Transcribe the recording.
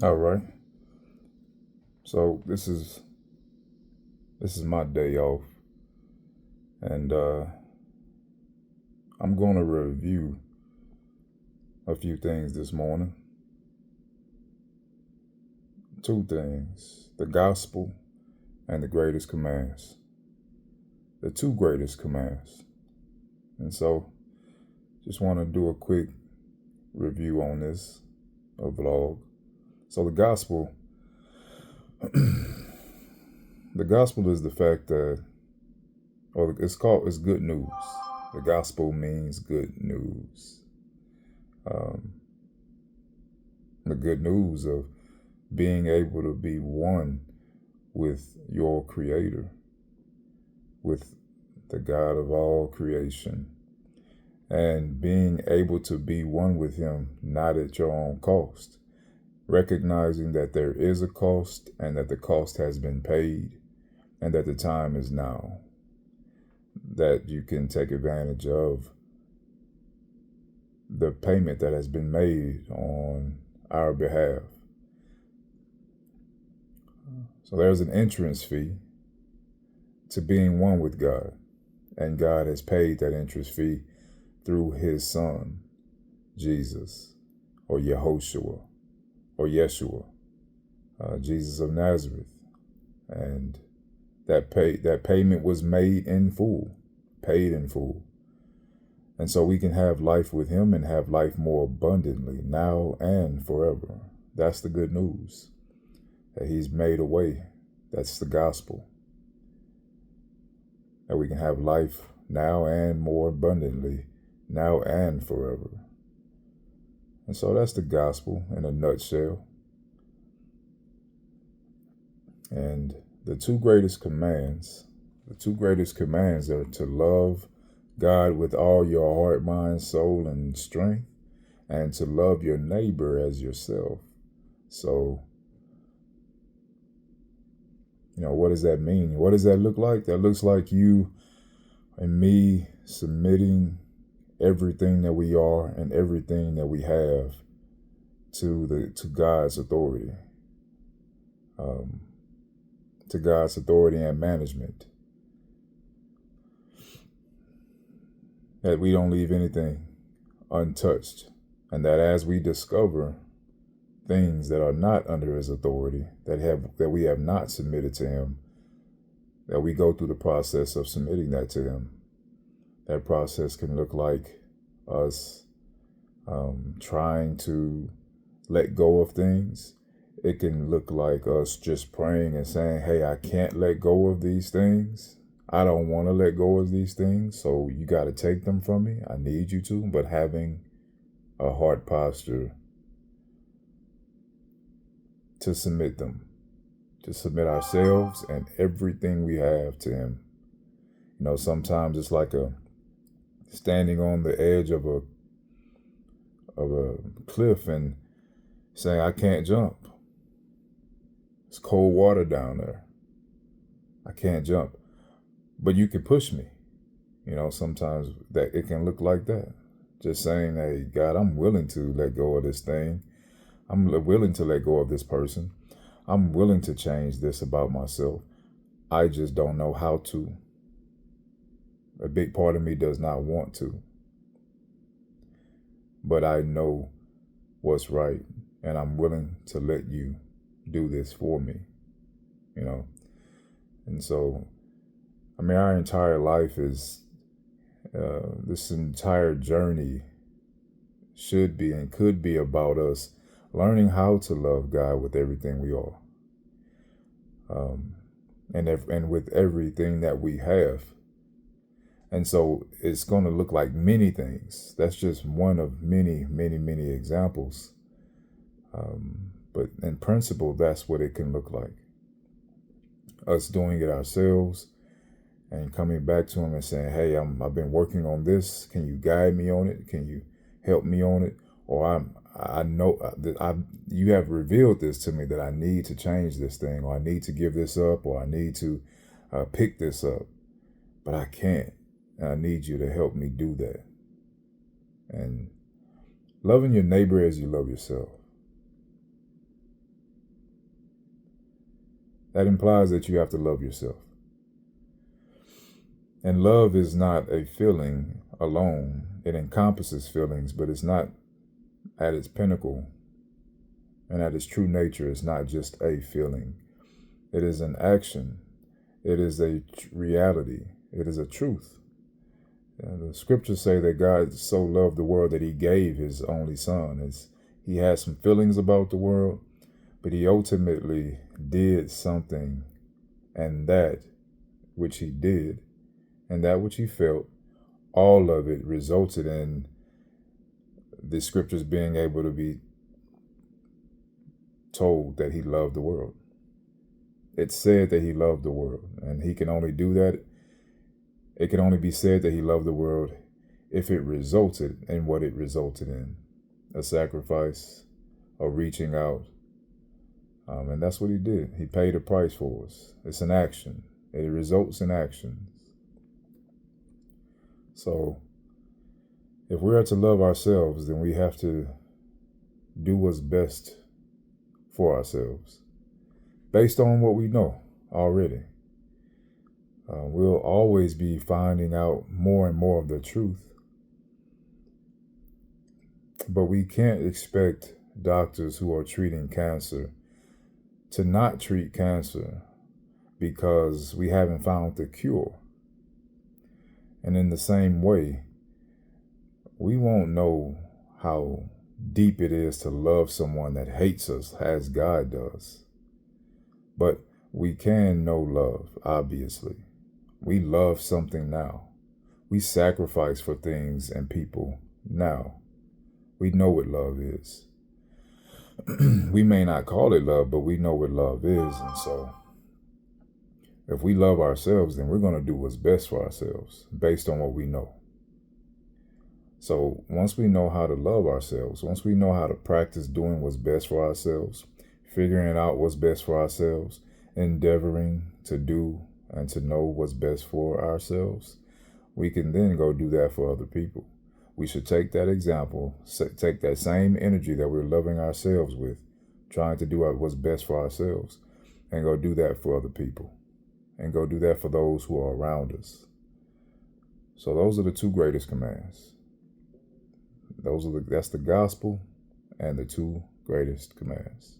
All right. So this is my day off, and I'm going to review a few things this morning. Two things: the gospel and the greatest commands. The two greatest commands. And so, just want to do a quick review on this vlog. So the gospel, the gospel is the fact that, or it's good news. The gospel means good news. Um, the good news of being able to be one with your Creator, with the God of all creation, and being able to be one with Him, not at your own cost, recognizing that there is a cost and that the cost has been paid and that the time is now, that you can take advantage of the payment that has been made on our behalf. So there's an entrance fee to being one with God, and God has paid that entrance fee through His Son, Jesus, or Yehoshua, or Yeshua, Jesus of Nazareth, and that payment was made in full, paid in full, and so we can have life with Him and have life more abundantly now and forever. That's the good news, that He's made a way. That's the gospel, that we can have life now and more abundantly, now and forever. And so that's the gospel in a nutshell. And the two greatest commands are to love God with all your heart, mind, soul, and strength, and to love your neighbor as yourself. So, what does that mean? What does that look like? That looks like you and me submitting everything that we are and everything that we have to God's authority, to God's authority and management. That we don't leave anything untouched, and that as we discover things that are not under His authority, that we have not submitted to Him, that we go through the process of submitting that to Him. That process can look like us trying to let go of things. It can look like us just praying and saying, hey, I can't let go of these things. I don't want to let go of these things, so you got to take them from me. I need you to, but having a heart posture to submit them, to submit ourselves and everything we have to Him. Sometimes it's like standing on the edge of a cliff and saying, I can't jump. It's cold water down there. I can't jump. But you can push me. Sometimes that it can look like that. Just saying, hey, God, I'm willing to let go of this thing. I'm willing to let go of this person. I'm willing to change this about myself. I just don't know how to. A big part of me does not want to. But I know what's right, and I'm willing to let you do this for me. And so, our entire life is, this entire journey should be and could be about us learning how to love God with everything we are, and with everything that we have. And so it's going to look like many things. That's just one of many, many, many examples. But in principle, that's what it can look like. Us doing it ourselves and coming back to Him and saying, hey, I've been working on this. Can you guide me on it? Can you help me on it? Or I know that you have revealed this to me, that I need to change this thing, or I need to give this up, or I need to pick this up, but I can't. And I need you to help me do that. And loving your neighbor as you love yourself. That implies that you have to love yourself. And love is not a feeling alone. It encompasses feelings, but it's not at its pinnacle and at its true nature. It's not just a feeling. It is an action. It is a reality. It is a truth. The scriptures say that God so loved the world that he gave his only son. He had some feelings about the world, but he ultimately did something, and that which he did and that which he felt, all of it resulted in the scriptures being able to be told that he loved the world. It said that he loved the world, and he can only do that. It can only be said that he loved the world if it resulted in what it resulted in, a sacrifice, a reaching out. And that's what he did. He paid a price for us. It's an action. It results in actions. So if we are to love ourselves, then we have to do what's best for ourselves based on what we know already. We'll always be finding out more and more of the truth. But we can't expect doctors who are treating cancer to not treat cancer because we haven't found the cure. And in the same way, we won't know how deep it is to love someone that hates us as God does. But we can know love, obviously. We love something now. We sacrifice for things and people now. We know what love is. We may not call it love, but we know what love is. And so if we love ourselves, then we're going to do what's best for ourselves based on what we know. So once we know how to love ourselves, once we know how to practice doing what's best for ourselves, figuring out what's best for ourselves, endeavoring to do and to know what's best for ourselves, we can then go do that for other people. We should take that example, take that same energy that we're loving ourselves with, trying to do what's best for ourselves, and go do that for other people, and go do that for those who are around us. So those are the two greatest commands. That's the gospel and the two greatest commands.